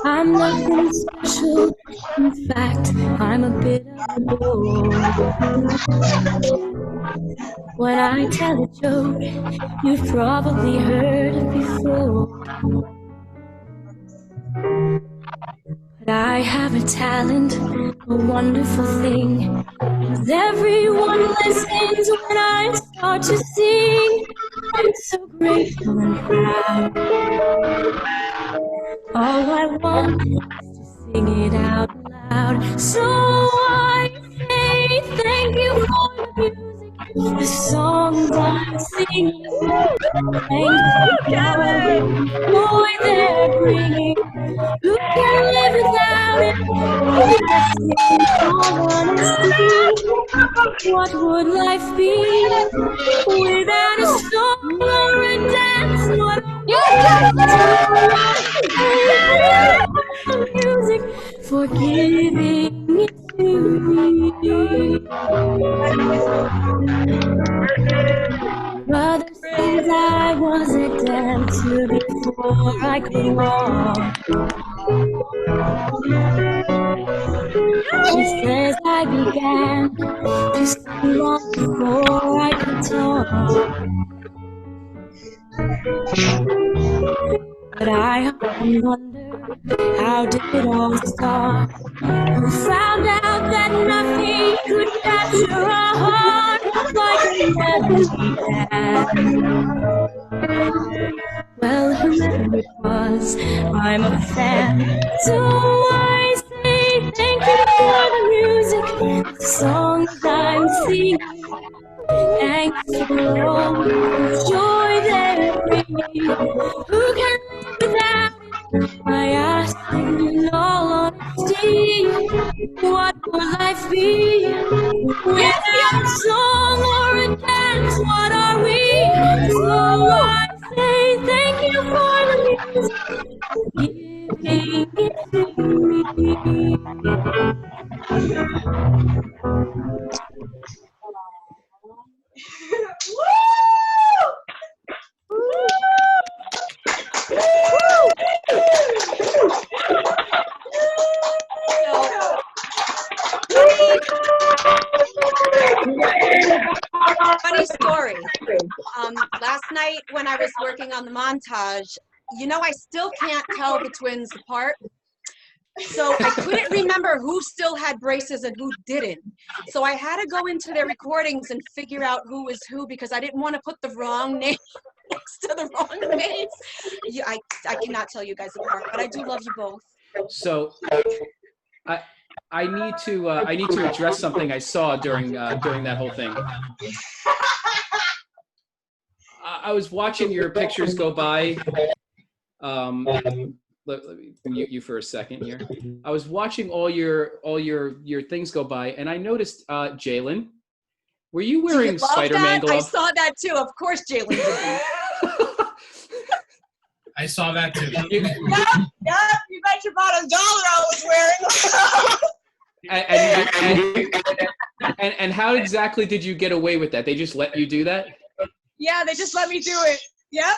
I'm nothing special. In fact, I'm a bit of a bore. When I tell a joke, you've probably heard it before. But I have a talent, a wonderful thing. 'Cause everyone listens when I start to sing. I'm so grateful and proud. All I want is to sing it out loud. So I say thank you for the music, the songs I'm singing. Thank you for the joy they're bringing. Who can live without it? In all honesty, what would life be without a song or a dance? What music for giving it to me. Brother says I was a dancer before I could walk. She says I I began to sing long before I could talk. But I often wonder, how did it all start? Who found out that nothing could capture a heart like a melody had? Well, whoever it was, I'm a fan. So I say thank you for the music, the songs I'm singing. Thanks for all the joy they're bringing. Who can live without it? I ask you in all honesty. What would life be without a song or a dance? What are we? So I say thank you for the music, giving it to Funny story. Last night when I was working on the montage, you know, I still can't tell the twins apart. So I couldn't remember who still had braces and who didn't. So I had to go into their recordings and figure out who was who because I didn't want to put the wrong name next to the wrong names. Yeah, I cannot tell you guys apart, but I do love you both. So I need to address something I saw during that whole thing. I was watching your pictures go by. Let me mute you for a second here. I was watching all your things go by, and I noticed Jalen. Were you wearing Spider-Man gloves? I saw that too. Of course, Jalen did. I saw that too. Yep, you bet your bottom dollar I was wearing. And how exactly did you get away with that? They just let you do that? Yeah, they just let me do it. Yep.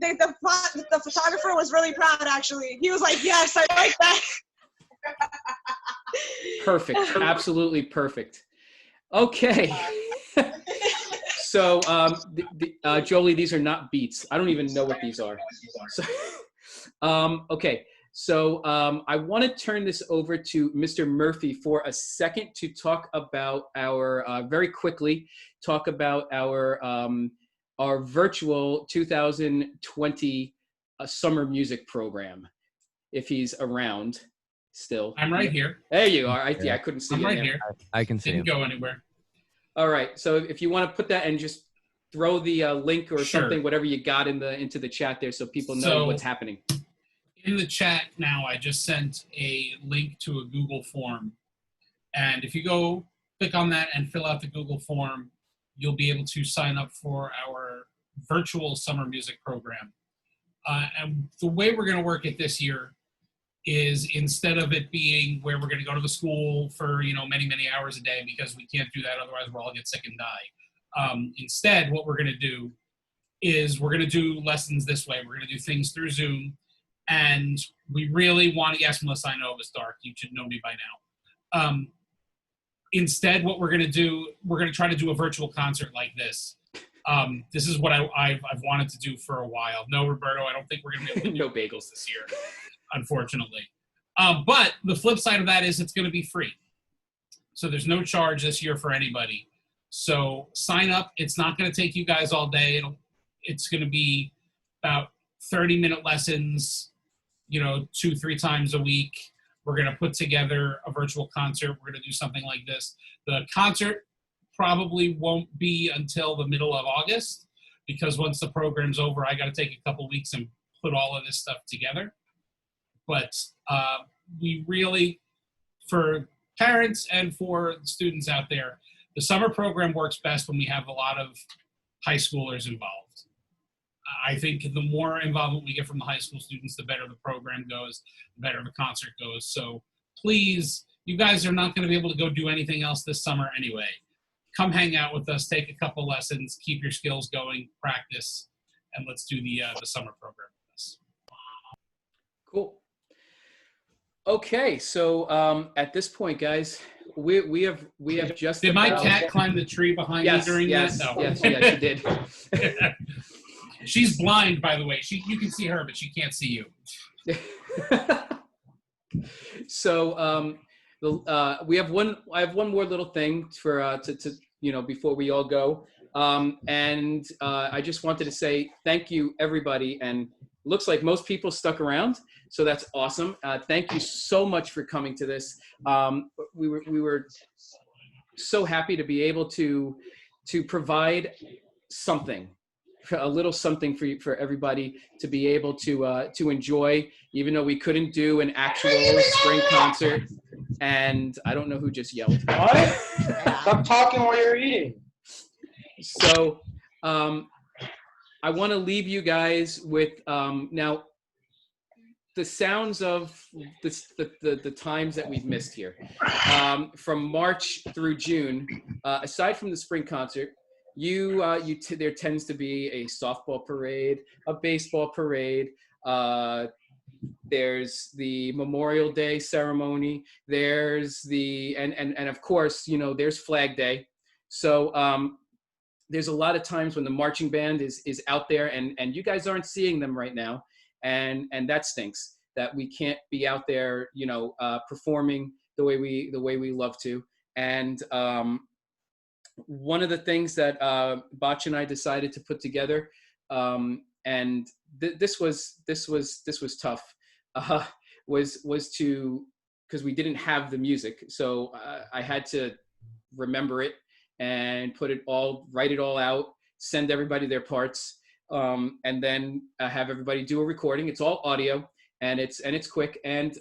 The photographer was really proud, actually. He was like, yes, I like that. Perfect. Absolutely perfect. Okay. So, Jolie, these are not beats. I don't even know what these are. So, okay. So I want to turn this over to Mr. Murphy for a second to talk about very quickly, talk about our virtual 2020 summer music program, if he's around still. I'm right here. There you are. I couldn't see I'm you. right here. I can see him. Didn't go anywhere. All right. So if you want to put that and just throw the link or something, whatever you got into the chat there, so people know what's happening. In the chat now, I just sent a link to a Google form. And if you go click on that and fill out the Google form, you'll be able to sign up for our virtual summer music program. And the way we're going to work it this year is, instead of it being where we're going to go to the school for, many, many hours a day, because we can't do that, otherwise we'll all get sick and die. Instead, what we're going to do is we're going to do lessons this way. We're going to do things through Zoom. And we really want to, yes, Melissa, I know it was dark. You should know me by now. Instead, what we're going to do, we're going to try to do a virtual concert like this. This is what I've wanted to do for a while. No, Roberto, I don't think we're going to be able to no bagels this year, unfortunately. But the flip side of that is it's going to be free. So there's no charge this year for anybody. So sign up. It's not going to take you guys all day. It's going to be about 30-minute lessons, 2-3 times a week. We're going to put together a virtual concert. We're going to do something like this. The concert probably won't be until the middle of August, because once the program's over, I got to take a couple weeks and put all of this stuff together. But we really, for parents and for students out there, the summer program works best when we have a lot of high schoolers involved. I think the more involvement we get from the high school students, the better the program goes, the better the concert goes. So please, you guys are not going to be able to go do anything else this summer anyway. Come hang out with us, take a couple lessons, keep your skills going, practice, and let's do the summer program with us. Cool. Okay, so at this point, guys, we have just. Did my about- cat climb the tree behind Yes, me during yes, that? No. yes, she did. She's blind, by the way. You can see her, but she can't see you. So we have I have one more little thing for to before we all go, and I just wanted to say thank you everybody, and looks like most people stuck around, so that's awesome. Thank you so much for coming to this. We were so happy to be able to provide something, a little something for everybody to be able to enjoy, even though we couldn't do an actual spring concert. And I don't know who just yelled. What? Stop talking while you're eating. So I want to leave you guys with now the sounds of the times that we've missed here. From March through June, aside from the spring concert, there tends to be a softball parade, a baseball parade. There's the Memorial Day ceremony. There's and of course, there's Flag Day. So there's a lot of times when the marching band is out there, and you guys aren't seeing them right now, and that stinks that we can't be out there, performing the way we love to. And one of the things that Bach and I decided to put together, and this was tough, was to, because we didn't have the music, so I had to remember it and write it all out, send everybody their parts, and then have everybody do a recording. It's all audio, and it's quick. And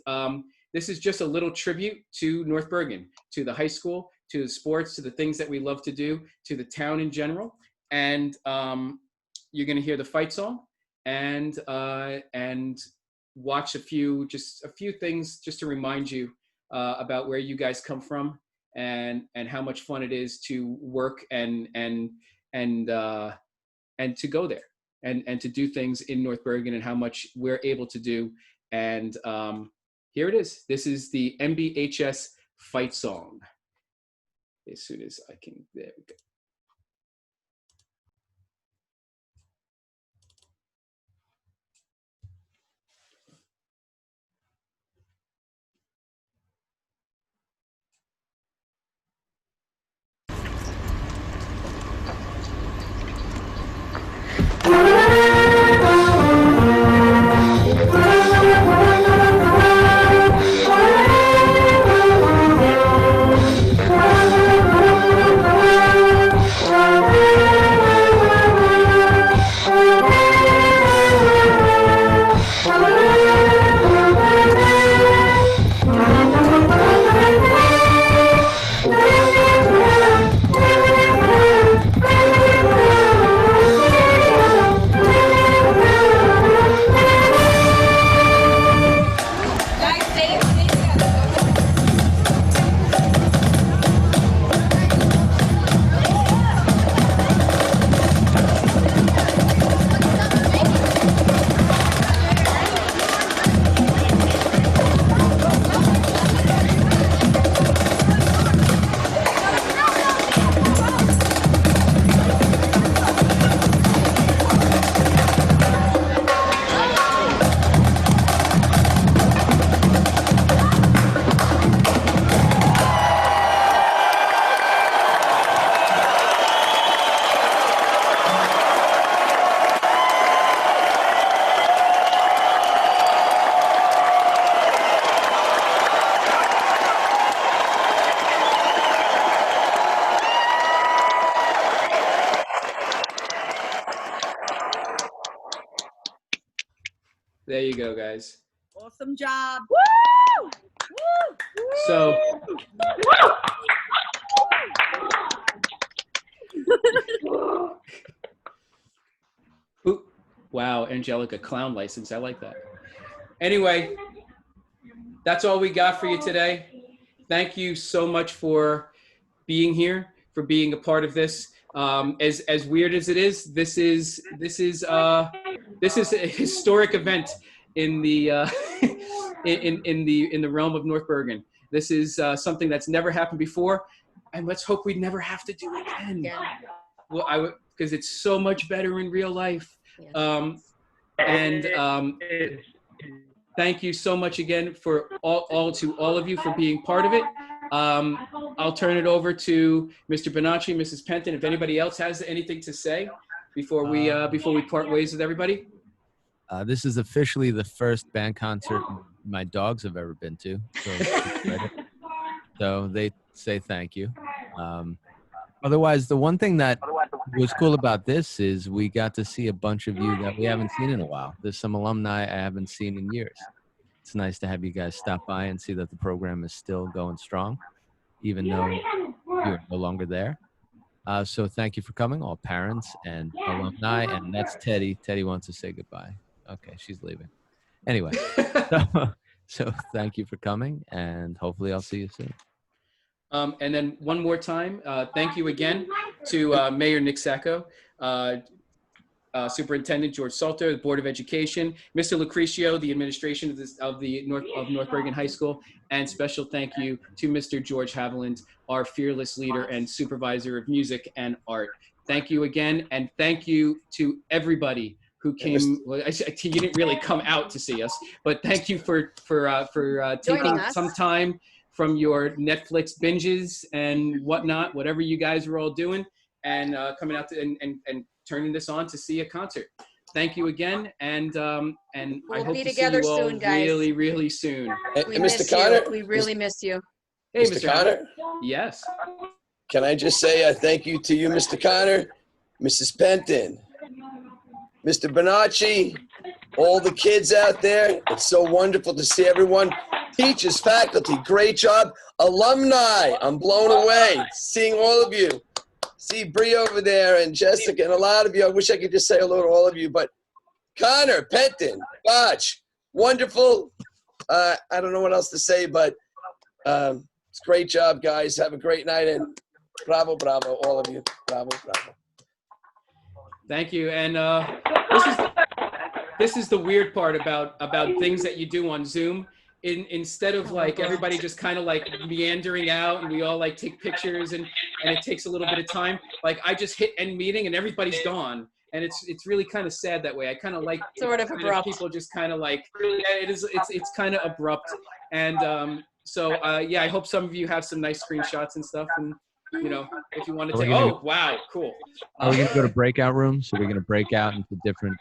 this is just a little tribute to North Bergen, to the high school, to the sports, to the things that we love to do, to the town in general. And you're going to hear the fight song, and watch a few things just to remind you about where you guys come from, and how much fun it is to work and to go there and to do things in North Bergen, and how much we're able to do. And here it is. This is the NBHS fight song. As soon as I can, there we go. There you go, guys. Awesome job. Woo! So, ooh, wow, Angelica, clown license. I like that. Anyway, that's all we got for you today. Thank you so much for being here, for being a part of this. As weird as it is, this is a historic event in the in the realm of North Bergen. This is something that's never happened before, and let's hope we never have to do it again. Yeah. Well, because it's so much better in real life. Yes. Thank you so much again for all of you for being part of it. I'll turn it over to Mr. Bonacci, Mrs. Penton. If anybody else has anything to say before we part ways with everybody. This is officially the first band concert my dogs have ever been to. So they say thank you. Otherwise, the one thing that was cool about this is we got to see a bunch of you that we haven't seen in a while. There's some alumni I haven't seen in years. It's nice to have you guys stop by and see that the program is still going strong, even though you're no longer there. So thank you for coming, all parents and alumni. And that's Teddy. Teddy wants to say goodbye. Okay, she's leaving. Anyway, so thank you for coming, and hopefully I'll see you soon. And then one more time, thank you again to Mayor Nick Sacco, Superintendent George Salter, the Board of Education, Mr. Lucrecio, the administration of North Bergen High School, and special thank you to Mr. George Haviland, our fearless leader and supervisor of music and art. Thank you again, and thank you to everybody who came. Well, you didn't really come out to see us, but thank you for taking some time from your Netflix binges and whatnot, whatever you guys were all doing, and coming out to, and turning this on to see a concert. Thank you again, and I hope to see you all really, really soon. We miss you. We really miss you. Hey, Mr. Connor? Yes. Can I just say thank you to you, Mr. Connor, Mrs. Penton, Mr. Bonacci, all the kids out there. It's so wonderful to see everyone. Teachers, faculty, great job. Alumni, I'm blown away seeing all of you. See Bree over there and Jessica and a lot of you. I wish I could just say hello to all of you, but Connor, Penton, Botch, wonderful. I don't know what else to say, but it's great job, guys. Have a great night, and bravo, bravo, all of you. Bravo, bravo. Thank you. And this is the weird part about things that you do on Zoom. Instead of like everybody just kind of like meandering out and we all like take pictures and it takes a little bit of time, like I just hit end meeting and everybody's gone, and it's really kind of sad that way. I kind of like sort of abrupt. People just kind of like, yeah, it's kind of abrupt, and so yeah, I hope some of you have some nice screenshots and stuff, and you know, if you want to take, oh wow, cool. Are we gonna go to breakout rooms? So we're gonna break out into different.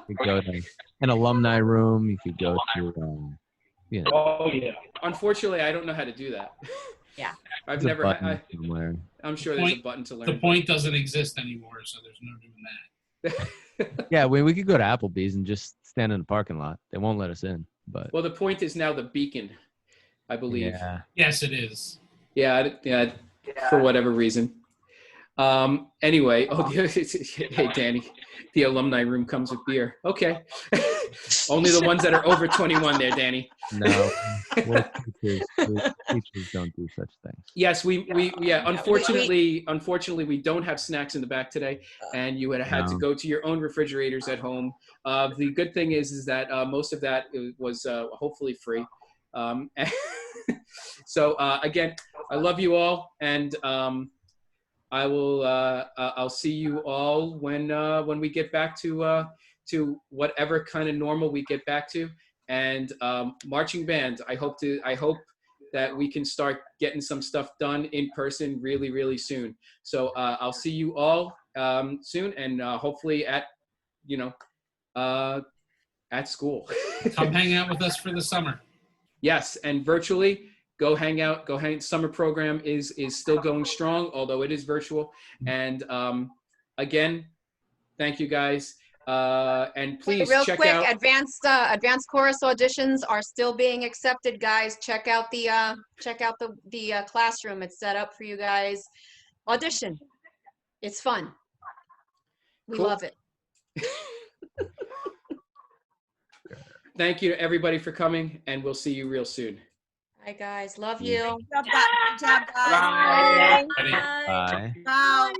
You go to an alumni room. You could go to, you know. Oh yeah. Unfortunately, I don't know how to do that. Yeah. I've There's never. I'm sure there's a button to learn. The point doesn't exist anymore, so there's no doing that. Yeah, we could go to Applebee's and just stand in the parking lot. They won't let us in, but. Well, the point is now the beacon, I believe. Yeah. Yes, it is. Yeah, for whatever reason. Anyway, hey Danny, the alumni room comes with beer. Okay. Only the ones that are over 21 there, Danny. No, teachers don't do such things. Yes, unfortunately we don't have snacks in the back today, and you would have had to go to your own refrigerators at home. The good thing is that most of that was hopefully free. So again, I love you all, and I will. I'll see you all when we get back to whatever kind of normal we get back to. And marching band, I hope that we can start getting some stuff done in person really, really soon. So I'll see you all soon, and hopefully at school. Come hang out with us for the summer. Yes, and virtually. Go hang out. Summer program is still going strong, although it is virtual. And again, thank you guys. And please real check quick, out advanced chorus auditions are still being accepted, guys. Check out the classroom. It's set up for you guys. Audition. It's fun. We love it. Thank you to everybody for coming, and we'll see you real soon. Hi guys, love you. Good job, guys. Bye. Bye.